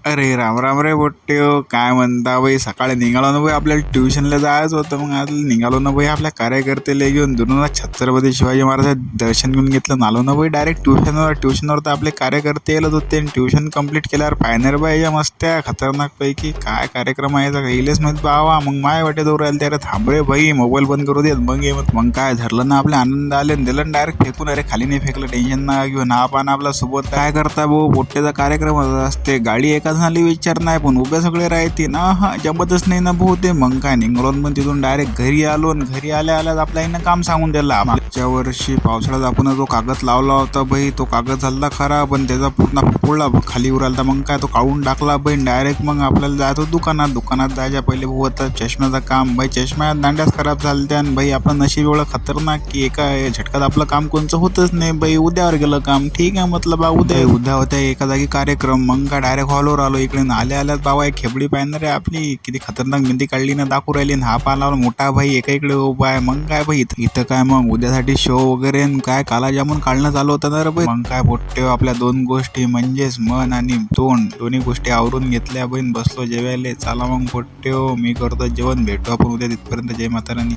अरे राम राम रे पोट्ट्यो, काय म्हणता बाई? सकाळी निघालो ना बाई, आपल्याला ट्युशनला जायचं होतं. मग आज निघालो ना बाई आपल्या कार्यकर्त्याला घेऊन. दुरून छत्रपती शिवाजी महाराजांचं दर्शन घेऊन घेतलं, आलो ना बाई डायरेक्ट ट्युशनवर तर आपले कार्यकर्ते येलच होते. ट्युशन कंप्लीट केल्यावर फायनल बाई या मस्त खतरनाक पैकी काय कार्यक्रम आहे येईलच माहित बावा. मग माय वाटे दूर राहिले त्याला थांब रे भाई, मोबाईल बंद करू देत. मग काय धरलं ना आपल्या आनंद आले, दिलं डायरेक्ट फेकून. अरे खाली नाही फेकलं, टेन्शन ना घेऊन. हा पाना आपला सोबत काय करता भाऊ, पोट्ट्याचा कार्यक्रम असते. गाडी एका जणाला विचार नाही, पण उभे सगळे राहते ना. हा जमतच नाही ना भाऊ ते. मग काय निघलो, पण तिथून डायरेक्ट घरी आलो. घरी आल्या आपल्या इथं काम सांगून दिला. मागच्या वर्षी पावसाळ्यात आपण जो कागद लावला होता बाई, तो कागद झाला खरा, पण त्याचा पूर्ण फोडला खाली उरालता. मग काय तो काढून टाकला बाई डायरेक्ट. मग आपल्याला जायचं दुकानात जायच्या पहिले भाऊ होतं चष्म्याचं काम. बाई चष्म्या दांड्याच खराब झालत्या. आणि बाई आपलं नशीब एवढं खतरनाक की एका झटक्यात आपलं काम कोणचं होतच नाही बाई. उद्यावर गेलं काम, ठीक आहे मतलब उद्या होत्या एका जागी कार्यक्रम. मग काय डायरेक्ट हॉलवर आलो. इकडे आल्या बाबा एक खेबडी पाहिजे रे आपली, किती खतरनाक मेहंदी काढली ना दाखवू राहिली. हा पाला मोठा भाई एका इकडे उभा आहे. मग काय भाई इथं काय मग उद्यासाठी शो वगैरे काय काला जामून काढणं चालू होतं ना रे भाई. मग काय पोट्टे आपल्या दोन गोष्टी म्हणजेच मन आणि तोंड, दोन्ही गोष्टी आवरून घेतल्या बहीण. बसलो जेवायला. चला मग पोट्टे मी करतो जेवण, भेटू आपण उद्या. तिथपर्यंत जय माता राणी.